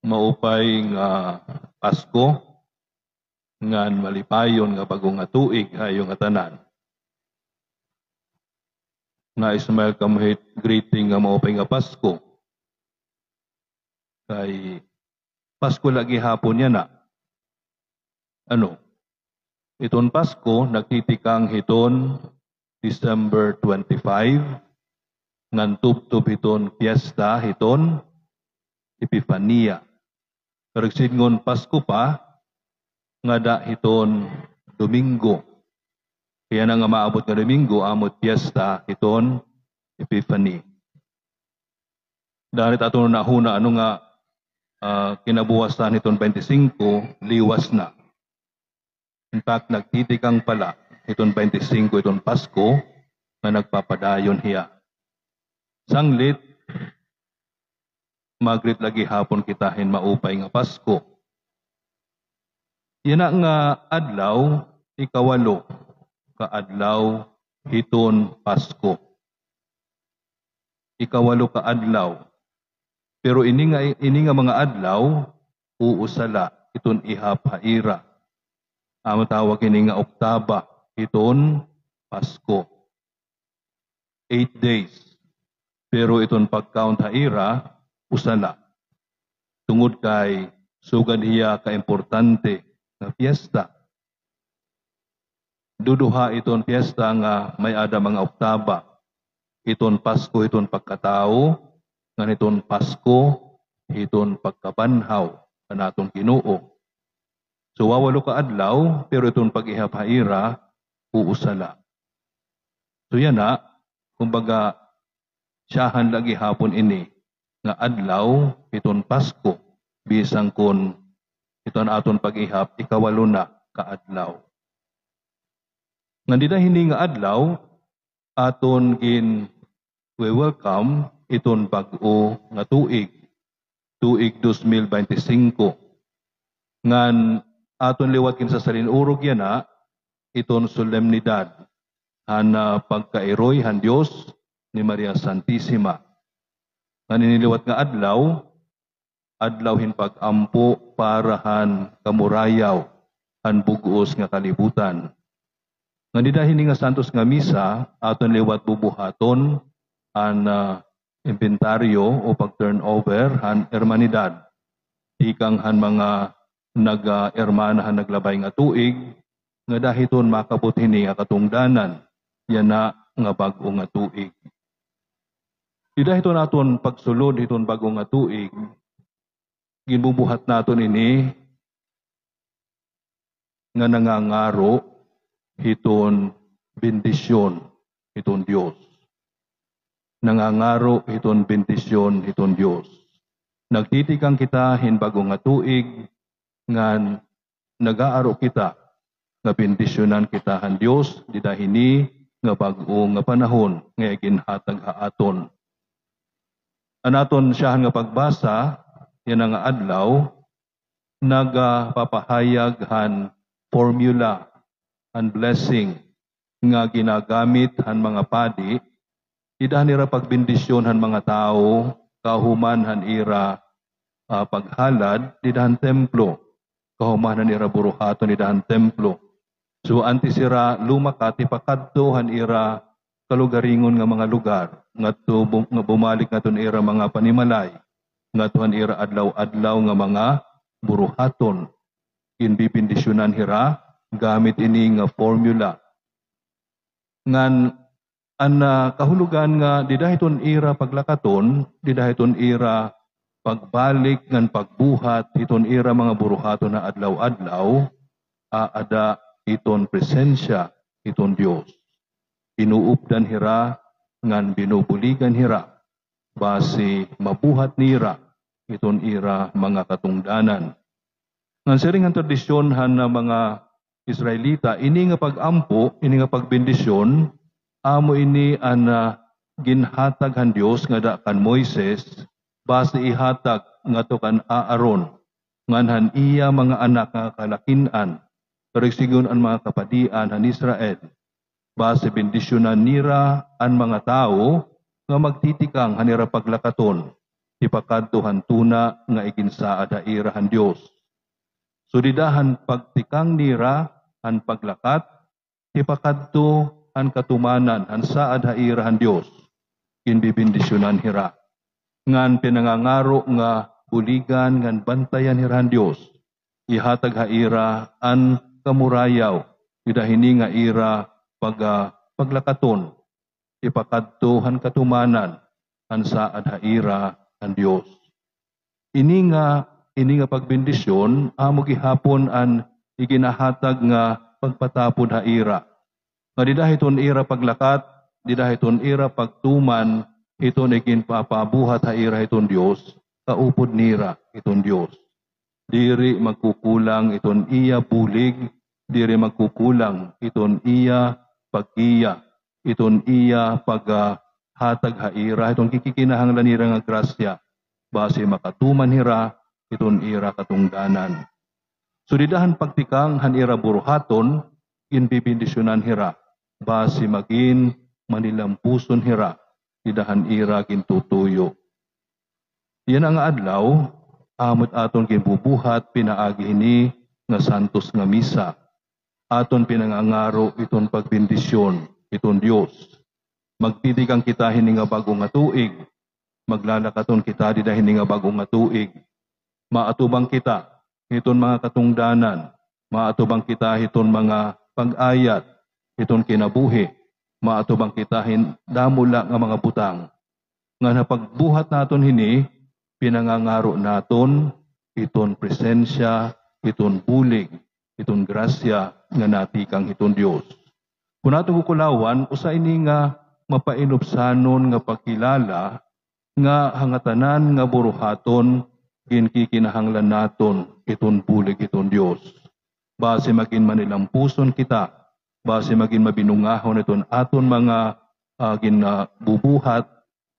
maupay nga Pasko, ngan malipayon nga bagong nga tuig ayo nga tanan. Na Ismail kamuhit greeting nga maupay nga Pasko. Kay Pasko lagi hapon yan na. Iton Pasko, nagtitikang hiton December 25, ngan tubtub hiton fiesta hiton Epifania. Pero singon Pasko pa, nga da hiton Domingo. Kaya na nga maabot nga Domingo, amot fiesta hiton Epiphany. Dahil ato nahuna, kinabuwasan hiton 25, liwas na. In fact, nagtitikang pala hiton 25, hiton Pasko, na nagpapadayon hiya. Sanglit, magrit lagi hapon kitahin maupay nga Pasko. Yan nga adlaw, ikawalo, kaadlaw, hiton Pasko. Ikawalo ka adlaw. Pero ini nga mga adlaw, uusala, hiton ihap haira. Amo tawag ini nga Oktaba, hiton Pasko. 8 days. Pero iton pag-count haira, usala. Tungod kay sugad hiya ka-importante nga fiesta. Duduha iton fiesta nga may ada mga Oktaba. Iton Pasko, iton pagkatao, nga iton Pasko, iton pagkabanhaw, kanatong Ginoo. So, wawalo ka adlaw, pero itong pag-ihap-haira, uusala. So, yan na, kumbaga, siyahan lagi hapon ini, nga adlaw, itong Pasko, bisang kun, itong aton pag-ihap, ikawalo na ka adlaw. Nandita hindi nga adlaw, aton welcome, itong bag-o nga tuig 2025. Ngan, aton liwat kin sa salinurog yan na, iton solemnidad, hana pagkairoy han Diyos ni Maria Santissima. Ngan iniliwat nga adlaw hin pag-ampo parahan kamurayaw, han bugos nga kalibutan. Ngan didahini nga santos nga misa, aton liwat bubuhaton, han inventaryo o pag-turnover, han hermanidad, ikang han mga nag-ermanahan naglabay nga tuig, nga dahiton makabot hini nga katungdanan, yan na nga bago nga tuig. Dahiton naton pagsulod hiton bago nga tuig, ginbubuhat naton ini, nga nangangaro hiton bendisyon hiton Dios. Nangangaro hiton bendisyon hiton Dios. Nagtitikang kita hin bago nga tuig, ngan nagaaro kita nga bendisyonan kita han Dios didahini nga bag-o nga panahon nga ginhatag haaton. Anaton siya nga pagbasa yan nga adlaw nagapapahayag han formula han blessing nga ginagamit han mga padi idahan ira pagbendisyon han mga tao kahuman han ira paghalad didahan templo. Kahumanan ira buruhaton idahan templo. So antisira lumakat ipakadto han ira kalugaringon nga mga lugar nga bumalik naton ira mga panimalay nga tuhan ira adlaw-adlaw nga mga buruhaton inbibindisyonan hira gamit ini nga formula ngan kahulugan nga didahiton ira paglakaton didahiton ira pagbalik ngan pagbuhat iton ira mga buruhaton na adlaw-adlaw ada iton presensya iton Dios. Inuupdan hira ngan binubuligan hira base mabuhat nira iton ira mga katungdanan. Ngan siring ang tradisyon han na mga Israelita ini nga pagampo ini nga pagbendisyon amo ini ginhatag han Dios nga da kan Moises base ihatag nga to kan Aaron nganhan iya mga anak nga kalakinan karigsigon ang mga kapadian han Israel base bendisyonan nira ang mga tao nga magtitikang hanira paglakaton ipakadto hantuna nga iginsaad ha ira han Dios. Sudidahan pagtikang nira han paglakat, ipakadto han katumanan han saad ha ira han Dios. Kinbibindisyonan hira. Ngan pinangangaro nga buligan ngan bantayan hira han Dios. Ihatag ha ira an kamurayaw, idahini nga ira paglakaton, ipakadto han katumanan han saad ha ira han Dios. Ini nga pagbendisyon amo gihapon an iginahatag nga pagpatapod ha ira. Nga didahiton ira paglakat, didahiton ira pagtuman, iton iginpapabuhat ha ira iton Dios, kaupod nira iton Dios. Diri magkukulang iton iya bulig, diri magkukulang iton iya pag-iya, iton iya paghatag ha ira, iton kikikinahanglan nira nga grasya, base makatuman hira, iton ira katungdanan. Sudidahan pagtikang han ira buruhaton, inbibindisyonan hira, base magin manilampuson hira, idahan ira kintutuyo. Yan ang adlaw, amot aton ginbubuhat pinaagi ni nga santos nga misa. Aton pinangangaro iton pagbindisyon, iton Dios. Magtitikang kita hini nga bagong nga tuig, maglalakaton kita dida hini nga bagong nga tuig. Maatubang kita iton mga katungdanan, maatubang kita iton mga pag-ayat, iton kinabuhi, maatubang kita damula nga mga butang. Nga napagbuhat naton hini, pinangangaro naton iton presensya, iton bulig, iton grasya nga natikang iton Dios. Kung naton kukulawan, usa ini nga mapainupsanon nga pagkilala nga hangatanan nga buruhaton kinkikinahanglan naton iton bulig iton Dios. Base magin manilampuson kita, base magin mabinungahon iton aton mga bubuhat,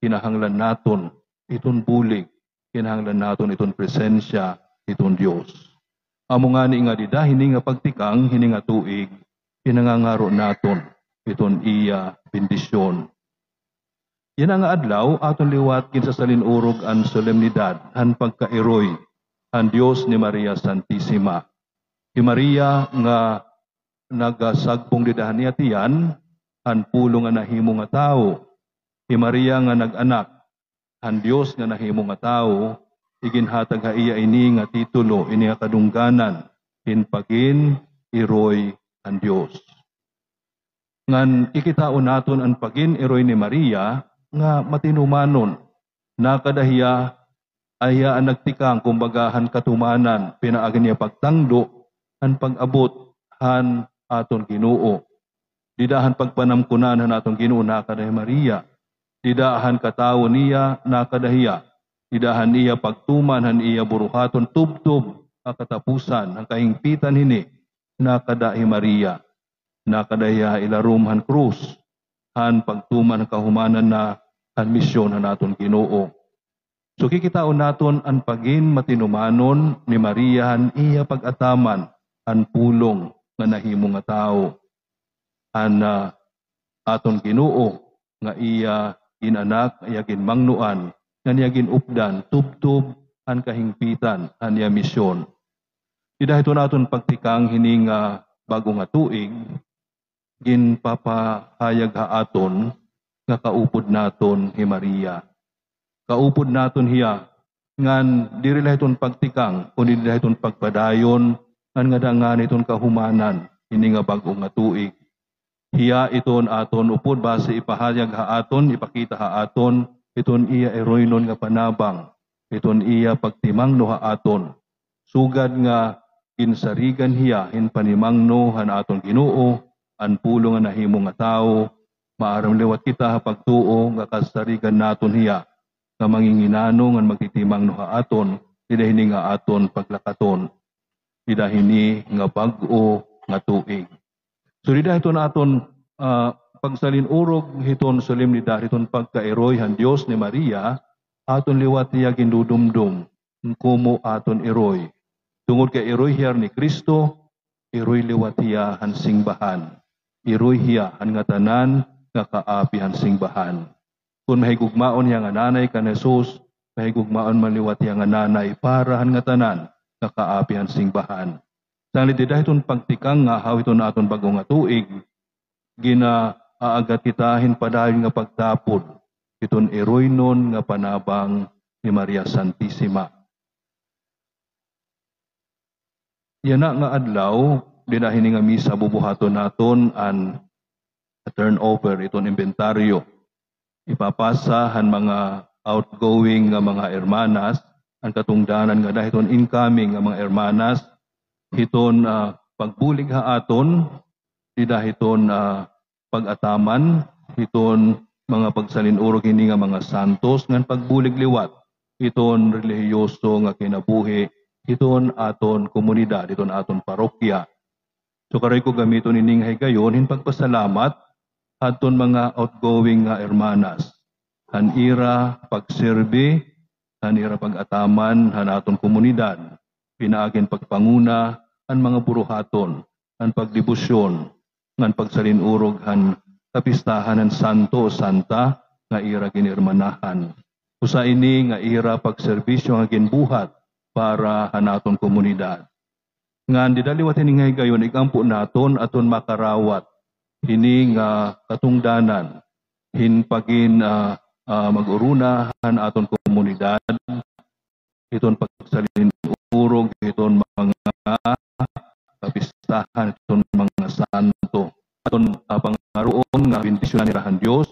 kinahanglan naton iton bulig, kinahanglan naton iton presensya iton Dios. Amo nga ni nga dida hini nga pagtikang hini nga tuig, pinangangaro naton iton iya bendisyon. Yan ang adlaw aton liwat kinsa salinurog an solemnidad han pagkairoy han Dios ni Maria Santissima. Si Maria nga nagasagpong didahan niya tiyan han pulong nga nahimo nga tawo. Si Maria nga nag-anak han Dios nga nahimo nga tawo, iginhatag ha iya ini nga titulo, ini nga kadungganan, hinpagin iroy ang Dios. Ngan ikitao naton ang pagin iroy ni Maria, nga matinumanon, nakadahiya, aya ang nagtikang kumbagahan katumanan, pinaagan niya pagtangdo, han pag-abot, han aton Ginoo. Didahan pagpanamkunan han aton Ginoo, nakadahiya Maria. Didahan katawo niya, nakadahiya. Didahan iya pagtuman, han iya buruhaton, tubtub, katapusan, ang kahingpitan hini, nakadahi Maria. Nakadahiya ilarum han krus, han pagtuman ang kahumanan na han misyon han aton Ginoo. So kikitaon naton ang pagin matinumanon ni Maria han iya pag-ataman, han pulong nga nahimo nga tao. Han aton Ginoo nga iya ginanak, iya ginmangnuan, nga niya ginupdan, tubtub, han kahingpitan, han iya misyon. Dahil ito naton pagtikang hining bago nga tuig, ginpapahayag ha aton nga kaupod naton hi Maria. Kaupod naton hiya ngan diri lahiton pagtikang kundi diri lahiton pagpadayon ngan nga dangan iton kahumanan ini nga bag-o nga tuig. Hiya iton aton upod base ipahayag ha aton, ipakita ha aton iton iya eroynon nga panabang, iton iya pagtimangno ha aton. Sugad nga ginsarigan hiya hin panimangno han aton Ginoo, ang pulong nga nahimo nga tao, maaram liwat kita pagtuo nga kasarigan naton hiya, nga manginginano nga magtitimang no ha aton, didahini nga aton paglakaton, didahini nga bag-o nga tuig. So didahito na aton pagsalinurog hiton solemnidad, hiton pagkairoy han Dios ni Maria, aton liwat niya gindudumdum, kumo aton iroy. Tungod kay iroy hiya ni Kristo, iroy liwat hiya han singbahan. Iroy hiya han nga tanan nga kaapi han singbahan. Kung mahigugmaon hiya nga nanay kan Jesus, pahigugmaan maliwat yang nga nanay parahan nga tanan nga kaapihan singbahan. Sang litida iton pagtikang nga haw iton aton bagong nga tuig, ginaagat kitahin padayon nga pagtapod, iton eroynon nga panabang ni Maria Santissima. Yana nga adlaw, dinahin nga misa bubuhaton naton an turnover iton inventaryo. Ipapasa han mga outgoing nga mga hermanas, ang katungdanan nga dahil iton incoming nga mga hermanas, hiton pagbulig ha aton, di dahil iton pag-ataman, hiton mga pagsalinurog ini nga mga santos, ngan pagbulig liwat, iton relihiyoso nga kinabuhi, iton aton komunidad, iton aton parokya. So karoy ko gamiton ining higayon, hin pagpasalamat, aton mga outgoing nga hermanas, han ira pagserbi, han ira pag-ataman, han aton komunidad, pinaagin pagpanguna, han mga buruhaton, han pagdibusyon, han pagsalinurog, han kapistahan han santo o santa, nga ira ginirmanahan. Usa ini nga ira pagserbisyo nga ginbuhat para han aton komunidad. Ngan didaliwat ini nga higayon, ikampo naton aton makarawat, ini nga katungdanan, hin pagin mag-urunahan aton komunidad, iton pagsalinurog, iton mga kapistahan, iton mga santo, aton pangaroon nga bendisyonan irahan Dios,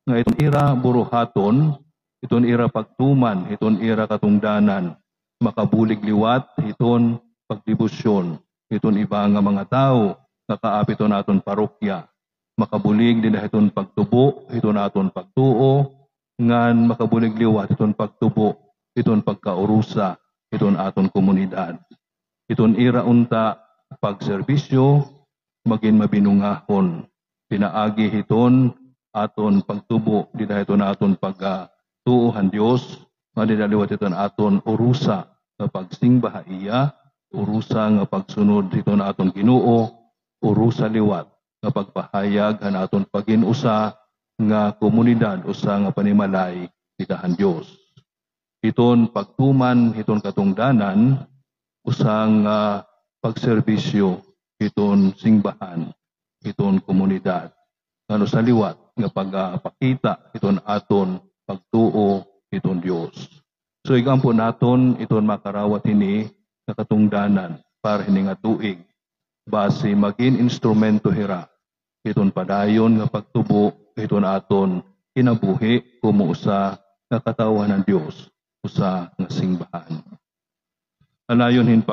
nga iton ira buruhaton, iton ira pagtuman, iton ira katungdanan, makabulig liwat, iton pagdibusyon, iton iba nga mga tao, nakaapit iton aton parokya, makabulig din iton pagtubo, iton aton pagtuo, ngan makabulig liwat, iton pagtubo, iton pagkaurusa, iton aton komunidad. Iton ira unta pagserbisyo, maging mabinungahon, pinaagi iton aton pagtubo, di dahil iton aton pagtuuhan Dios, madidaliwat iton aton urusa, sa pagsingbaha iya, urusa nga pagsunod iton aton Ginoo, urusa liwat, nga pagpahayag han aton paginusa nga komunidad, usa nga panimalay itahan Dios. Iton pagtuman, iton katungdanan, usang pagserbisyo, iton singbahan, iton komunidad. Ngano sa liwat nga pagpakita iton aton pagtuo iton Dios. So ikampo naton iton makarawat ini nga katungdanan para hini nga tuig, base maging instrumento hira iton padayon nga pagtubo, iton aton kinabuhi kumuusa nga katawan ng Dios, usa nga singbahan. Anayon hin